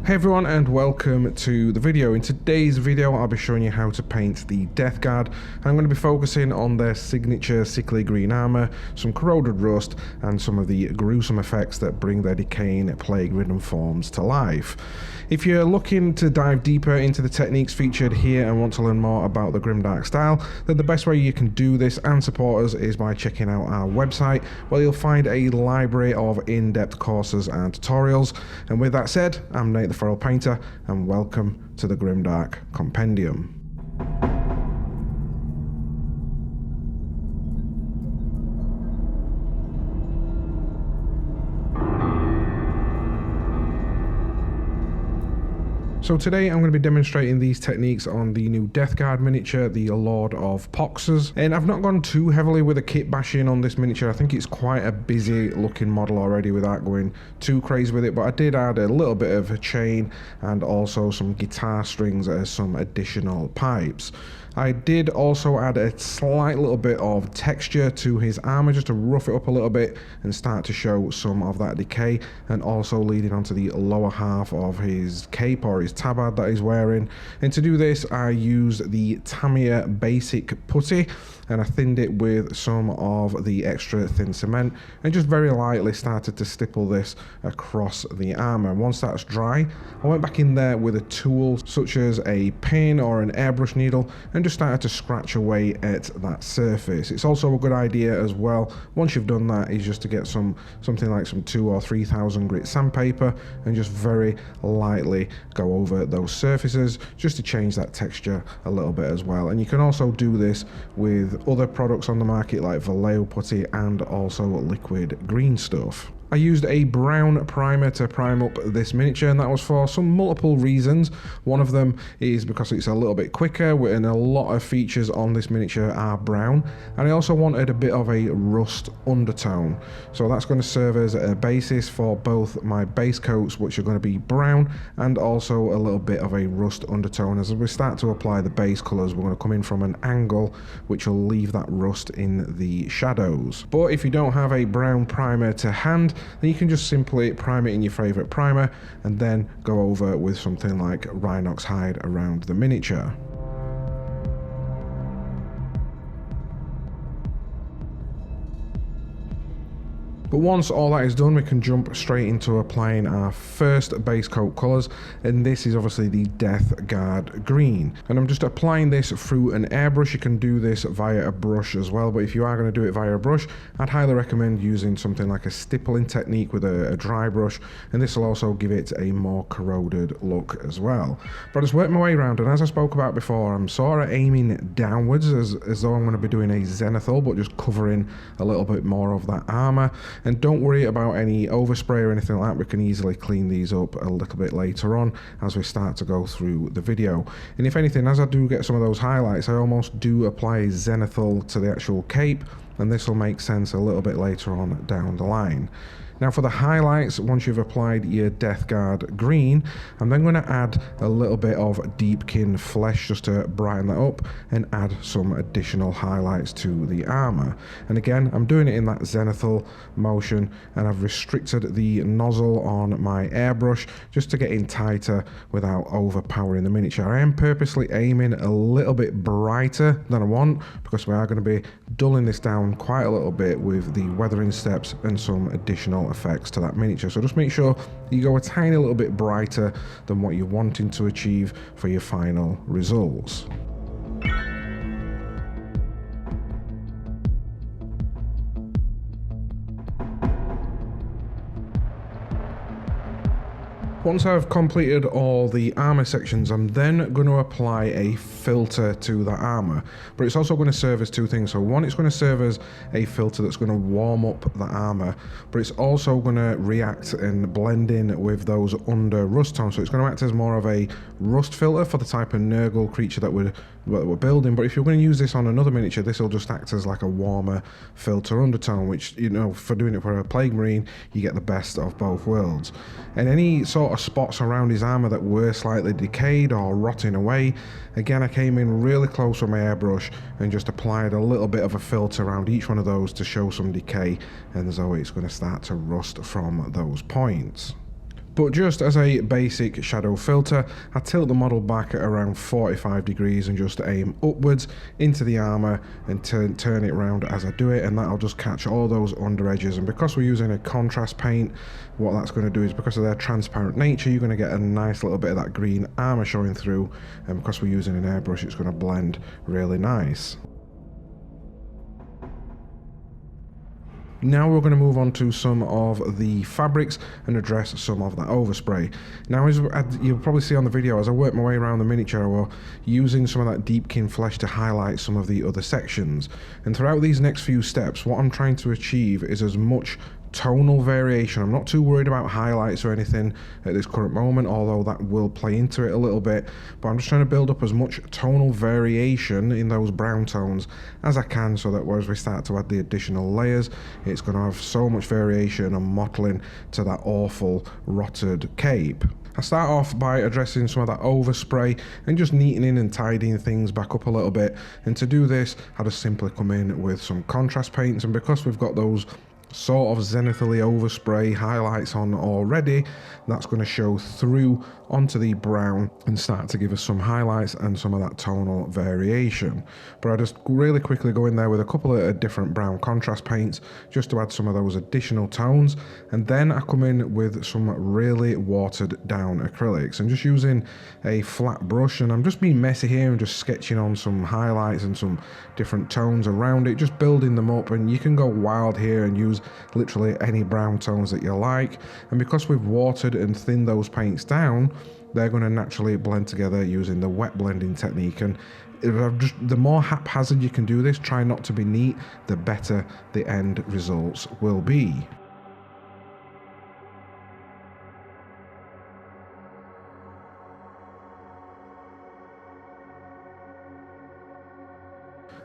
Hey everyone, and welcome to the video. In today's video I'll be showing you how to paint the Death Guard, and I'm going to be focusing on their signature sickly green armour, some corroded rust, and some of the gruesome effects that bring their decaying plague-ridden forms to life. If you're looking to dive deeper into the techniques featured here and want to learn more about the Grimdark style, then the best way you can do this and support us is by checking out our website, where you'll find a library of in-depth courses and tutorials. And with that said, I'm Nate the Feral Painter, and welcome to the Grimdark Compendium. So today I'm going to be demonstrating these techniques on the new Death Guard miniature, the Lord of Poxes. And I've not gone too heavily with a kit bashing on this miniature. I think it's quite a busy looking model already without going too crazy with it. But I did add a little bit of a chain and also some guitar strings as some additional pipes. I did also add a slight little bit of texture to his armor just to rough it up a little bit and start to show some of that decay, and also leading onto the lower half of his cape or his tabard that he's wearing. And to do this I used the Tamiya basic putty, and I thinned it with some of the extra thin cement and just very lightly started to stipple this across the armor. Once that's dry, I went back in there with a tool such as a pin or an airbrush needle and just started to scratch away at that surface. It's also a good idea as well, once you've done that, is just to get something like some 2,000 or 3,000 grit sandpaper and just very lightly go over those surfaces just to change that texture a little bit as well. And you can also do this with other products on the market like Vallejo putty and also liquid green stuff. I used a brown primer to prime up this miniature, and that was for some multiple reasons. One of them is because it's a little bit quicker, and a lot of features on this miniature are brown, and I also wanted a bit of a rust undertone. So that's going to serve as a basis for both my base coats, which are going to be brown, and also a little bit of a rust undertone. As we start to apply the base colours, we're going to come in from an angle which will leave that rust in the shadows. But if you don't have a brown primer to hand, then you can just simply prime it in your favourite primer and then go over with something like Rhinox hide around the miniature. But once all that is done, we can jump straight into applying our first base coat colours, and this is obviously the Death Guard green. And I'm just applying this through an airbrush. You can do this via a brush as well, but if you are going to do it via a brush, I'd highly recommend using something like a stippling technique with a dry brush, and this will also give it a more corroded look as well. But I just worked my way around, and as I spoke about before, I'm sort of aiming downwards as though I'm going to be doing a zenithal, but just covering a little bit more of that armour. And don't worry about any overspray or anything like that. We can easily clean these up a little bit later on as we start to go through the video. And if anything, as I do get some of those highlights, I almost do apply a zenithal to the actual cape, and this will make sense a little bit later on down the line. Now for the highlights, once you've applied your Death Guard green, I'm then going to add a little bit of Deepkin flesh just to brighten that up and add some additional highlights to the armour. And again, I'm doing it in that zenithal motion, and I've restricted the nozzle on my airbrush just to get in tighter without overpowering the miniature. I am purposely aiming a little bit brighter than I want, because we are going to be dulling this down quite a little bit with the weathering steps and some additional effects to that miniature. So just make sure you go a tiny little bit brighter than what you're wanting to achieve for your final results. Once I've completed all the armor sections, I'm then going to apply a filter to the armor, but it's also going to serve as two things. So one, it's going to serve as a filter that's going to warm up the armor, but it's also going to react and blend in with those under rust tones. So it's going to act as more of a rust filter for the type of Nurgle creature that we're building. But if you're going to use this on another miniature, this will just act as like a warmer filter undertone, which, you know, for doing it for a Plague Marine, you get the best of both worlds. And any sort of spots around his armor that were slightly decayed or rotting away, again, I came in really close with my airbrush and just applied a little bit of a filter around each one of those to show some decay, and so it's going to start to rust from those points. But just as a basic shadow filter, I tilt the model back at around 45 degrees and just aim upwards into the armour and turn it around as I do it, and that'll just catch all those under edges. And because we're using a contrast paint, what that's going to do is, because of their transparent nature, you're going to get a nice little bit of that green armour showing through, and because we're using an airbrush, it's going to blend really nice. Now we're going to move on to some of the fabrics and address some of that overspray. Now, as you'll probably see on the video, as I work my way around the miniature, we're using some of that deepkin flesh to highlight some of the other sections. And throughout these next few steps, what I'm trying to achieve is as much tonal variation. I'm not too worried about highlights or anything at this current moment, although that will play into it a little bit, but I'm just trying to build up as much tonal variation in those brown tones as I can, so that as we start to add the additional layers, it's going to have so much variation and mottling to that awful rotted cape. I start off by addressing some of that overspray and just neatening and tidying things back up a little bit, and to do this I just simply come in with some contrast paints, and because we've got those sort of zenithally overspray highlights on already, that's going to show through onto the brown and start to give us some highlights and some of that tonal variation. But I just really quickly go in there with a couple of different brown contrast paints just to add some of those additional tones, and then I come in with some really watered down acrylics and just using a flat brush, and I'm just being messy here and just sketching on some highlights and some different tones around it, just building them up. And you can go wild here and use literally any brown tones that you like, and because we've watered and thinned those paints down, they're going to naturally blend together using the wet blending technique. And the more haphazard you can do this, try not to be neat, the better the end results will be.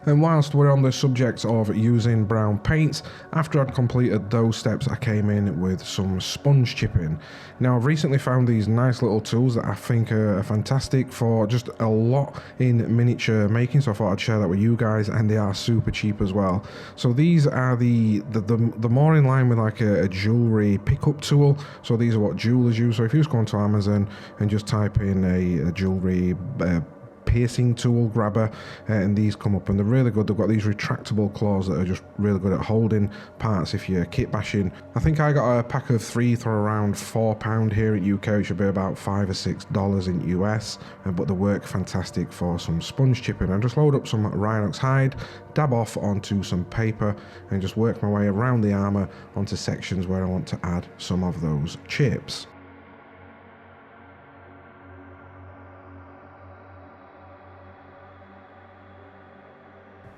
And whilst we're on the subject of using brown paints, after I'd completed those steps, I came in with some sponge chipping. Now, I've recently found these nice little tools that I think are fantastic for just a lot in miniature making, so I thought I'd share that with you guys, and they are super cheap as well. So these are the more in line with like a jewellery pickup tool, so these are what jewelers use. So if you just go onto Amazon and just type in a jewellery piercing tool grabber, and these come up and they're really good. They've got these retractable claws that are just really good at holding parts if you're kit bashing. I think I got a pack of 3 for around £4 here at UK. It should be about $5 or $6 in US, but they work fantastic for some sponge chipping. I just load up some Rhinox hide, dab off onto some paper, and just work my way around the armour onto sections where I want to add some of those chips.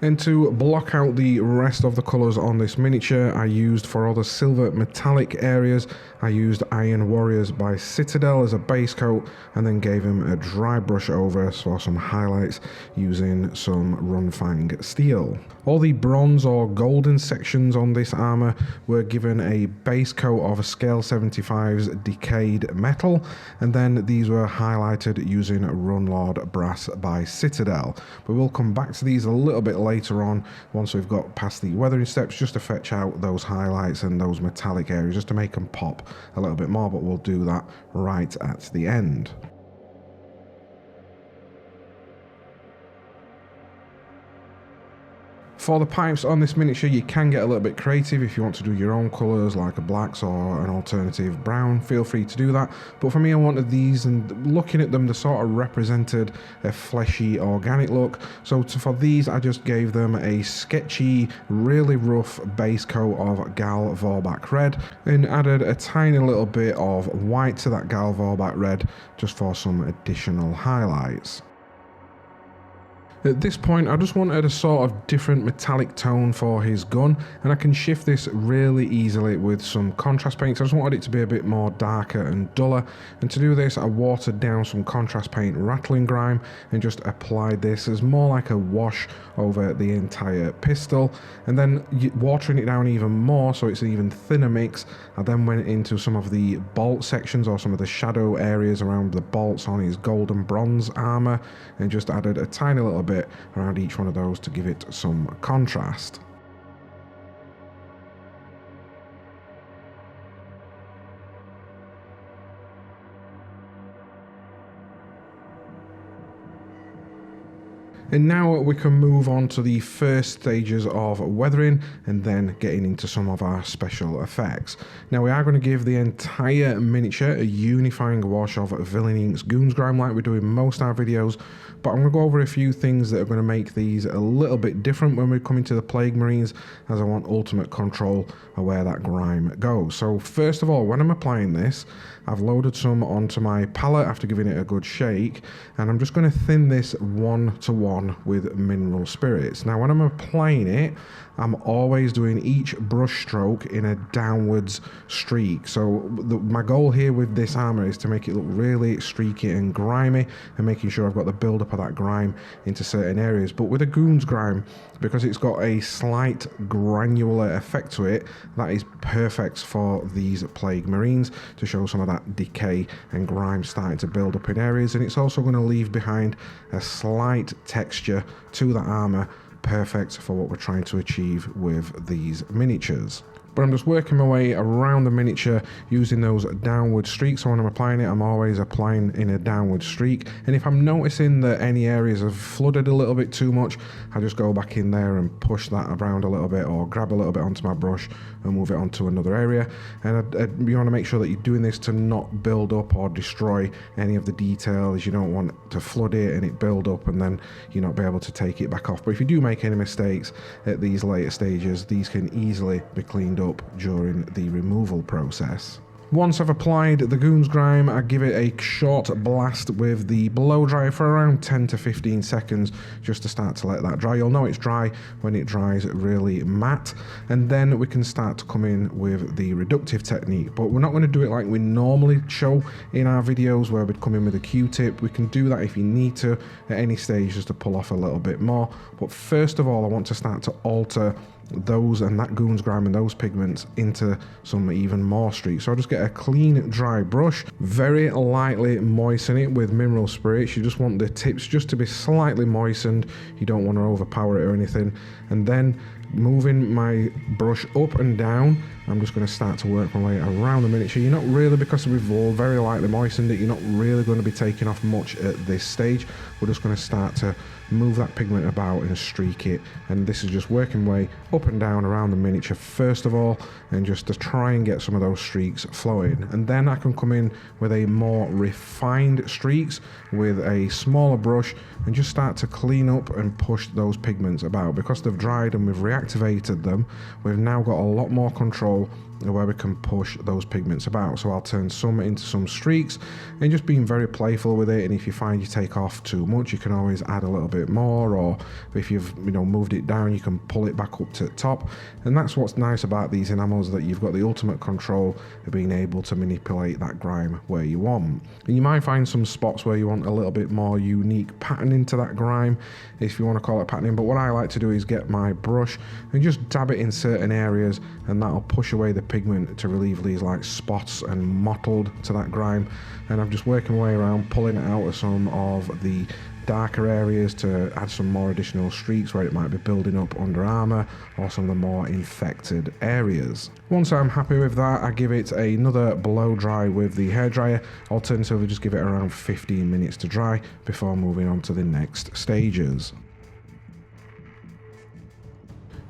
And to block out the rest of the colours on this miniature, I used, for all the silver metallic areas, I used Iron Warriors by Citadel as a base coat, and then gave him a dry brush over for some highlights using some Runfang steel. All the bronze or golden sections on this armour were given a base coat of Scale 75's decayed metal, and then these were highlighted using Runlord brass by Citadel. But we'll come back to these a little bit later on once we've got past the weathering steps, just to fetch out those highlights and those metallic areas, just to make them pop a little bit more, but we'll do that right at the end. For the pipes on this miniature, you can get a little bit creative if you want to do your own colours like a blacks or an alternative brown, feel free to do that. But for me, I wanted these, and looking at them, they sort of represented a fleshy organic look. So for these, I just gave them a sketchy, really rough base coat of Gal Vorbak red and added a tiny little bit of white to that Gal Vorbak red just for some additional highlights. At this point, I just wanted a sort of different metallic tone for his gun, and I can shift this really easily with some contrast paints. I just wanted it to be a bit more darker and duller, and to do this I watered down some contrast paint Rattling Grime and just applied this as more like a wash over the entire pistol, and then watering it down even more so it's an even thinner mix. I then went into some of the bolt sections, or some of the shadow areas around the bolts on his gold and bronze armour, and just added a tiny little bit around each one of those to give it some contrast. And now we can move on to the first stages of weathering and then getting into some of our special effects. Now we are going to give the entire miniature a unifying wash of Villainy Inks Goons Grime like we do in most of our videos, but I'm going to go over a few things that are going to make these a little bit different when we come into the Plague Marines, as I want ultimate control of where that grime goes. So first of all, when I'm applying this, I've loaded some onto my palette after giving it a good shake, and I'm just going to thin this 1-to-1 with mineral spirits. Now when I'm applying it, I'm always doing each brush stroke in a downwards streak. So my goal here with this armor is to make it look really streaky and grimy, and making sure I've got the build up of that grime into certain areas. But with a Goons Grime, because it's got a slight granular effect to it, that is perfect for these Plague Marines to show some of that decay and grime starting to build up in areas. And it's also going to leave behind a slight texture to the armor, perfect for what we're trying to achieve with these miniatures. But I'm just working my way around the miniature using those downward streaks. So when I'm applying it, I'm always applying in a downward streak. And if I'm noticing that any areas have flooded a little bit too much, I just go back in there and push that around a little bit, or grab a little bit onto my brush and move it onto another area. And you want to make sure that you're doing this to not build up or destroy any of the details. You don't want to flood it and it build up and then you not be able to take it back off. But if you do make any mistakes at these later stages, these can easily be cleaned up during the removal process. Once I've applied the Goons Grime, I give it a short blast with the blow dryer for around 10 to 15 seconds just to start to let that dry. You'll know it's dry when it dries really matte, and then we can start to come in with the reductive technique. But we're not going to do it like we normally show in our videos where we'd come in with a Q-tip. We can do that if you need to at any stage just to pull off a little bit more. But first of all, I want to start to alter those and that Goons Grime and those pigments into some even more streaks. So I'll just get a clean dry brush, very lightly moisten it with mineral spirits. You just want the tips just to be slightly moistened. You don't want to overpower it or anything. And then moving my brush up and down, I'm just going to start to work my way around the miniature. You're not really, because we've all very lightly moistened it, you're not really going to be taking off much at this stage. We're just going to start to move that pigment about and streak it, and this is just working way up and down around the miniature first of all, and just to try and get some of those streaks flowing. And then I can come in with a more refined streaks with a smaller brush and just start to clean up and push those pigments about. Because they've dried and we've reactivated them, we've now got a lot more control where we can push those pigments about. So I'll turn some into some streaks and just being very playful with it. And if you find you take off too much, you can always add a little bit more, or if you've moved it down, you can pull it back up to the top. And that's what's nice about these enamels, that you've got the ultimate control of being able to manipulate that grime where you want. And you might find some spots where you want a little bit more unique patterning to that grime, if you want to call it patterning. But what I like to do is get my brush and just dab it in certain areas, and that'll push away the pigment to relieve these like spots and mottled to that grime. And I'm just working my way around, pulling it out of some of the darker areas to add some more additional streaks where it might be building up under armor or some of the more infected areas. Once I'm happy with that, I give it another blow dry with the hairdryer. Alternatively, just give it around 15 minutes to dry before moving on to the next stages.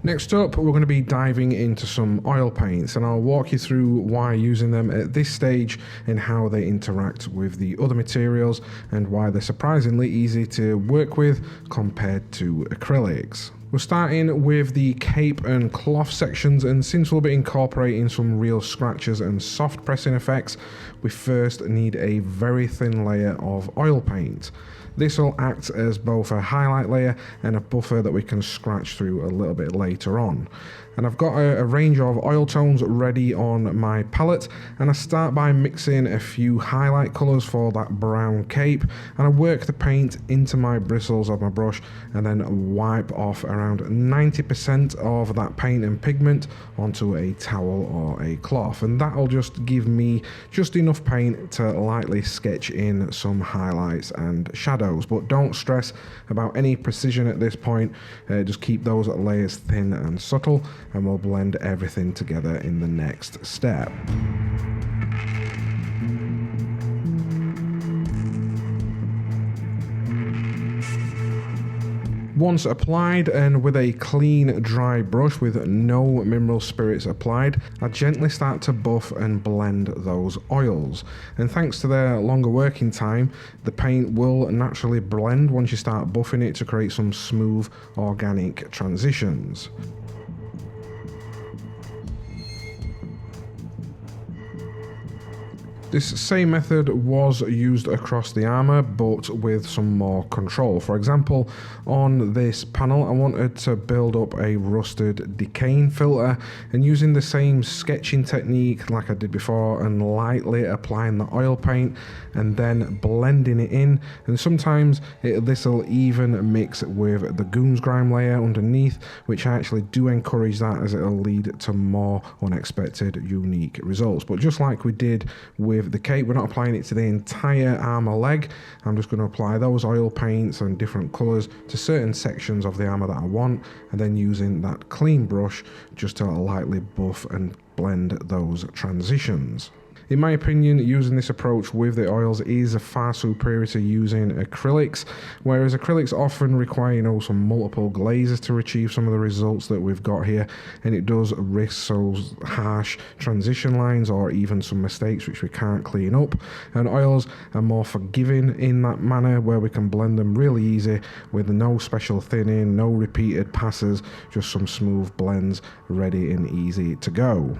Next up, we're going to be diving into some oil paints, and I'll walk you through why using them at this stage and how they interact with the other materials and why they're surprisingly easy to work with compared to acrylics. We're starting with the cape and cloth sections, and since we'll be incorporating some real scratches and soft pressing effects, we first need a very thin layer of oil paint. This will act as both a highlight layer and a buffer that we can scratch through a little bit later on. And I've got a range of oil tones ready on my palette, and I start by mixing a few highlight colours for that brown cape, and I work the paint into my bristles of my brush and then wipe off around 90% of that paint and pigment onto a towel or a cloth, and that'll just give me just enough paint to lightly sketch in some highlights and shadows. But don't stress about any precision at this point, just keep those layers thin and subtle, and we'll blend everything together in the next step. Once applied and with a clean dry brush with no mineral spirits applied, I gently start to buff and blend those oils. And thanks to their longer working time, the paint will naturally blend once you start buffing it to create some smooth organic transitions. This same method was used across the armor, but with some more control. For example, on this panel, I wanted to build up a rusted decaying filter, and using the same sketching technique like I did before and lightly applying the oil paint and then blending it in. And sometimes this will even mix with the Goon's Grime layer underneath, which I actually do encourage that, as it'll lead to more unexpected unique results. But just like we did with the cape, we're not applying it to the entire armor leg. I'm just going to apply those oil paints and different colors to certain sections of the armor that I want, and then using that clean brush just to lightly buff and blend those transitions. In my opinion, using this approach with the oils is far superior to using acrylics, whereas acrylics often require, some multiple glazes to achieve some of the results that we've got here, and it does risk those harsh transition lines or even some mistakes which we can't clean up. And oils are more forgiving in that manner, where we can blend them really easy with no special thinning, no repeated passes, just some smooth blends ready and easy to go.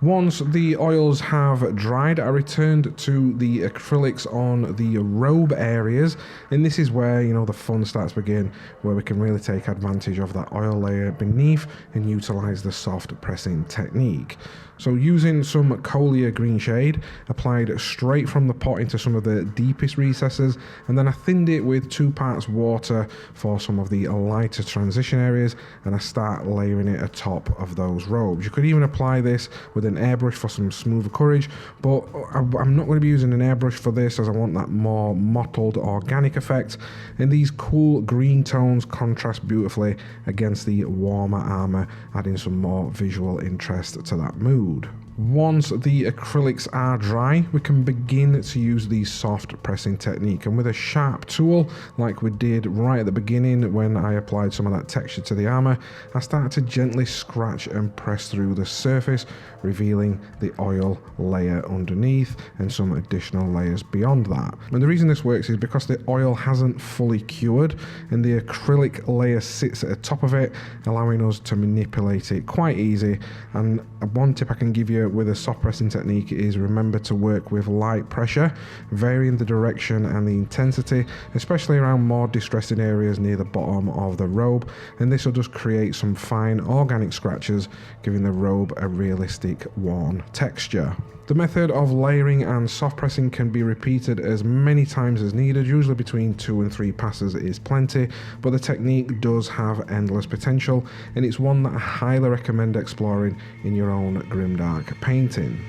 Once the oils have dried, I returned to the acrylics on the robe areas, and this is where, the fun starts to begin, where we can really take advantage of that oil layer beneath and utilize the soft pressing technique. So using some Colia green shade, applied straight from the pot into some of the deepest recesses, and then I thinned it with 2 parts water for some of the lighter transition areas, and I start layering it atop of those robes. You could even apply this with an airbrush for some smoother coverage, but I'm not going to be using an airbrush for this, as I want that more mottled organic effect, and these cool green tones contrast beautifully against the warmer armor, adding some more visual interest to that mood. Once the acrylics are dry, we can begin to use the soft pressing technique, and with a sharp tool like we did right at the beginning when I applied some of that texture to the armor, I start to gently scratch and press through the surface, revealing the oil layer underneath and some additional layers beyond that. And the reason this works is because the oil hasn't fully cured and the acrylic layer sits at the top of it, allowing us to manipulate it quite easy. And one tip I can give you with a soft pressing technique is remember to work with light pressure, varying the direction and the intensity, especially around more distressing areas near the bottom of the robe, and this will just create some fine organic scratches, giving the robe a realistic worn texture. The method of layering and soft pressing can be repeated as many times as needed, usually between 2 and 3 passes is plenty, but the technique does have endless potential, and it's one that I highly recommend exploring in your own Grimdark painting.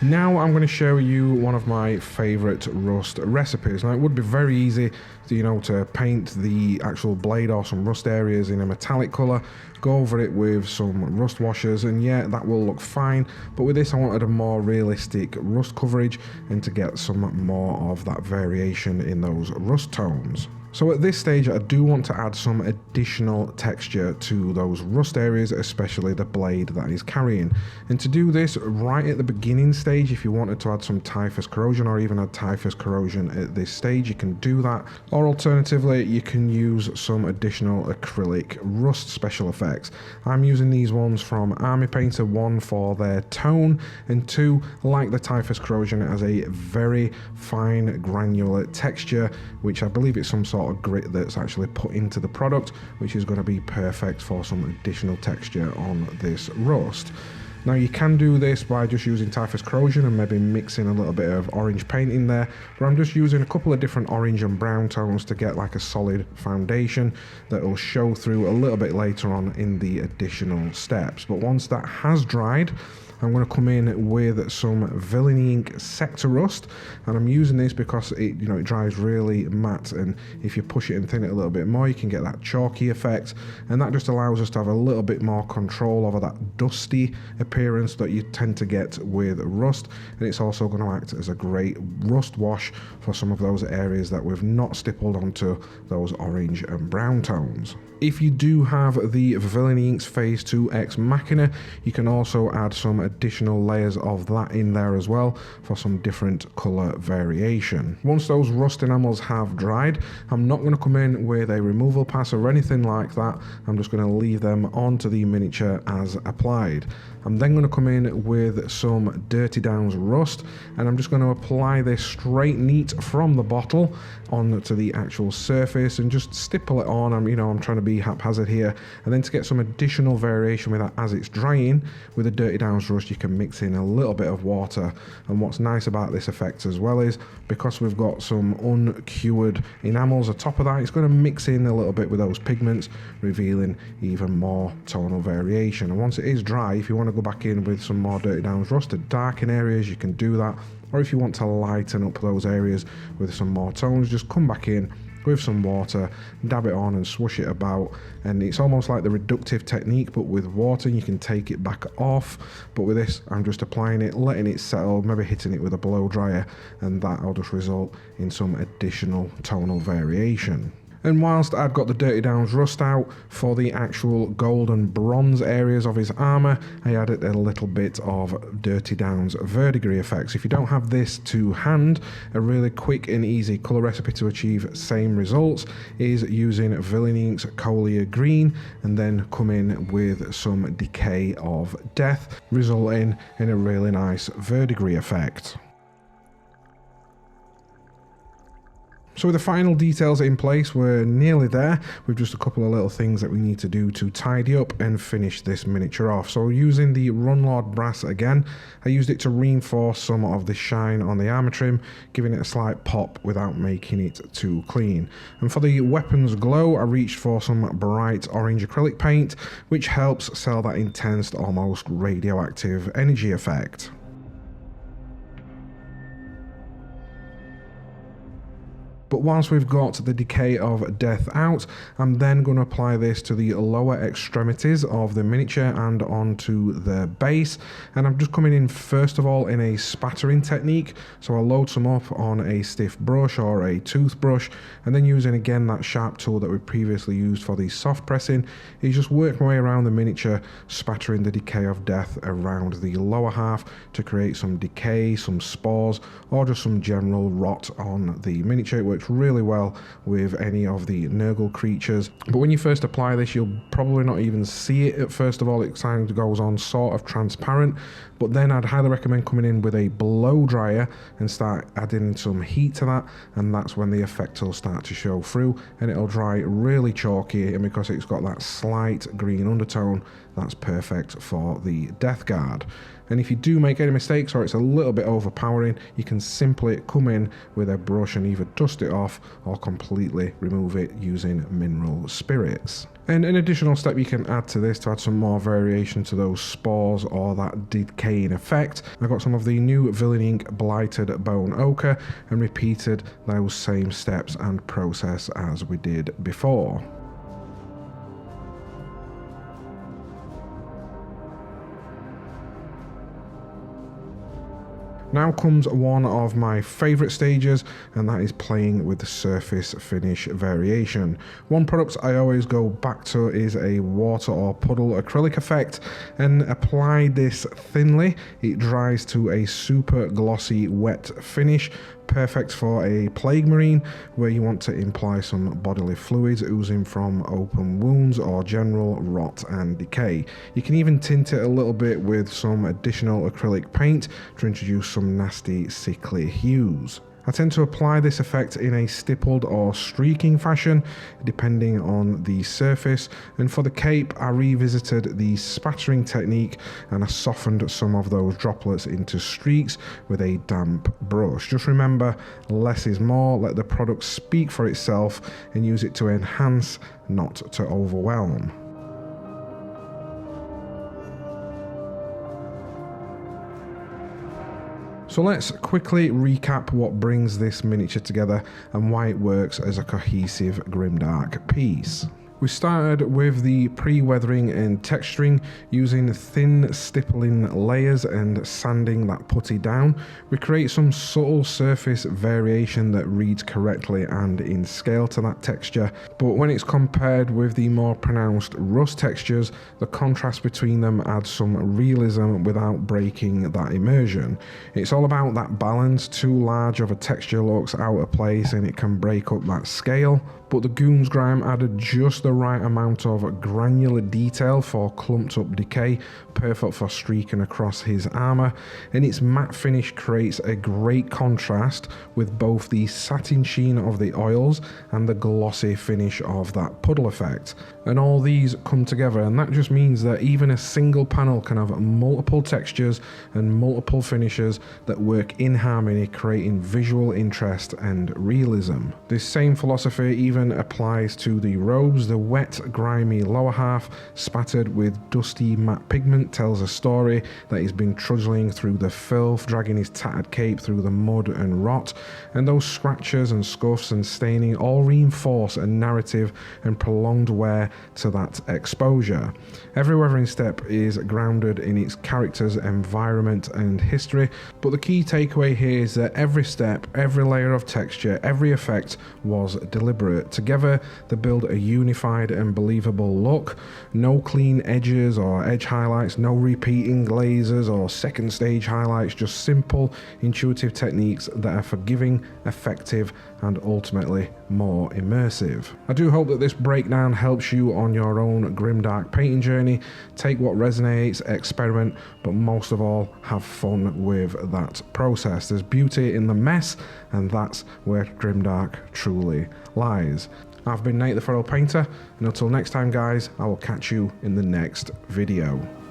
Now I'm going to show you one of my favourite rust recipes. Now it would be very easy to paint the actual blade or some rust areas in a metallic colour, go over it with some rust washers, and yeah, that will look fine. But with this I wanted a more realistic rust coverage and to get some more of that variation in those rust tones. So at this stage I do want to add some additional texture to those rust areas, especially the blade that is carrying. And to do this right at the beginning stage, if you wanted to add some typhus corrosion or even add typhus corrosion at this stage, you can do that. Or alternatively, you can use some additional acrylic rust special effects. I'm using these ones from Army Painter, 1 for their tone, and 2, like the typhus corrosion, as a very fine granular texture, which I believe it's some sort of grit that's actually put into the product, which is going to be perfect for some additional texture on this rust. Now you can do this by just using typhus corrosion and maybe mixing a little bit of orange paint in there, but I'm just using a couple of different orange and brown tones to get like a solid foundation that will show through a little bit later on in the additional steps. But once that has dried, I'm going to come in with some Villainy ink Sector Rust, and I'm using this because it dries really matte, and if you push it and thin it a little bit more, you can get that chalky effect, and that just allows us to have a little bit more control over that dusty appearance appearance that you tend to get with rust, and it's also going to act as a great rust wash for some of those areas that we've not stippled onto those orange and brown tones. If you do have the Villainy inks Phase 2 Ex Machina, you can also add some additional layers of that in there as well for some different colour variation. Once those rust enamels have dried, I'm not going to come in with a removal pass or anything like that. I'm just going to leave them onto the miniature as applied. I'm then going to come in with some Dirty Downs Rust, and I'm just going to apply this straight neat from the bottle onto the actual surface and just stipple it on. I'm trying to be haphazard here, and then to get some additional variation with that as it's drying, with the Dirty Downs Rust you can mix in a little bit of water. And what's nice about this effect as well is, because we've got some uncured enamels atop of that, it's going to mix in a little bit with those pigments, revealing even more tonal variation. And once it is dry, if you want to go back in with some more Dirty Downs Rust to darken areas, you can do that. Or if you want to lighten up those areas with some more tones, just come back in with some water, dab it on and swoosh it about, and it's almost like the reductive technique but with water. You can take it back off, but with this I'm just applying it, letting it settle, maybe hitting it with a blow dryer, and that'll just result in some additional tonal variation. And whilst I've got the Dirty Downs Rust out, for the actual gold and bronze areas of his armour, I added a little bit of Dirty Downs Verdigris effects. If you don't have this to hand, a really quick and easy colour recipe to achieve same results is using Villainy Inks Colia Green, and then come in with some Decay of Death, resulting in a really nice verdigris effect. So with the final details in place, we're nearly there. We've just a couple of little things that we need to do to tidy up and finish this miniature off. So using the Runlord brass again, I used it to reinforce some of the shine on the armor trim, giving it a slight pop without making it too clean. And for the weapons glow, I reached for some bright orange acrylic paint, which helps sell that intense, almost radioactive energy effect. But whilst we've got the Decay of Death out, I'm then going to apply this to the lower extremities of the miniature and onto the base. And I'm just coming in first of all in a spattering technique. So I'll load some up on a stiff brush or a toothbrush, and then using again that sharp tool that we previously used for the soft pressing, is just work my way around the miniature, spattering the Decay of Death around the lower half to create some decay, some spores, or just some general rot on the miniature. It works really well with any of the Nurgle creatures, but when you first apply this you'll probably not even see it at first of all. It kind of goes on sort of transparent, but then I'd highly recommend coming in with a blow dryer and start adding some heat to that, and that's when the effect will start to show through and it'll dry really chalky. And because it's got that slight green undertone, that's perfect for the Death Guard. And if you do make any mistakes or it's a little bit overpowering, you can simply come in with a brush and either dust it off or completely remove it using mineral spirits. And an additional step you can add to this to add some more variation to those spores or that decaying effect, I've got some of the new Villainy Ink Blighted Bone Ochre and repeated those same steps and process as we did before. Now comes one of my favourite stages, and that is playing with the surface finish variation. One product I always go back to is a water or puddle acrylic effect, and apply this thinly. It dries to a super glossy wet finish, perfect for a plague marine where you want to imply some bodily fluids oozing from open wounds or general rot and decay. You can even tint it a little bit with some additional acrylic paint to introduce some nasty sickly hues. I tend to apply this effect in a stippled or streaking fashion, depending on the surface, and for the cape I revisited the spattering technique and I softened some of those droplets into streaks with a damp brush. Just remember, less is more, let the product speak for itself and use it to enhance, not to overwhelm. So let's quickly recap what brings this miniature together and why it works as a cohesive Grimdark piece. We started with the pre-weathering and texturing, using thin stippling layers and sanding that putty down. We create some subtle surface variation that reads correctly and in scale to that texture, but when it's compared with the more pronounced rust textures, the contrast between them adds some realism without breaking that immersion. It's all about that balance. Too large of a texture looks out of place and it can break up that scale, but the Goon's Grime added just the right amount of granular detail for clumped up decay, perfect for streaking across his armour, and its matte finish creates a great contrast with both the satin sheen of the oils and the glossy finish of that puddle effect. And all these come together, and that just means that even a single panel can have multiple textures and multiple finishes that work in harmony, creating visual interest and realism. This same philosophy even applies to the robes. The wet, grimy lower half, spattered with dusty matte pigment, tells a story that he's been trudging through the filth, dragging his tattered cape through the mud and rot, and those scratches and scuffs and staining all reinforce a narrative and prolonged wear to that exposure. Every weathering step is grounded in its character's environment and history, but the key takeaway here is that every step, every layer of texture, every effect was deliberate. Together, they build a unified and believable look. No clean edges or edge highlights, no repeating glazes or second stage highlights, just simple, intuitive techniques that are forgiving, effective, and ultimately more immersive. I do hope that this breakdown helps you on your own grimdark painting journey. Take what resonates, experiment, but most of all, have fun with that process. There's beauty in the mess, and that's where grimdark truly lies. I've been Nate the Feral Painter, and until next time guys, I will catch you in the next video.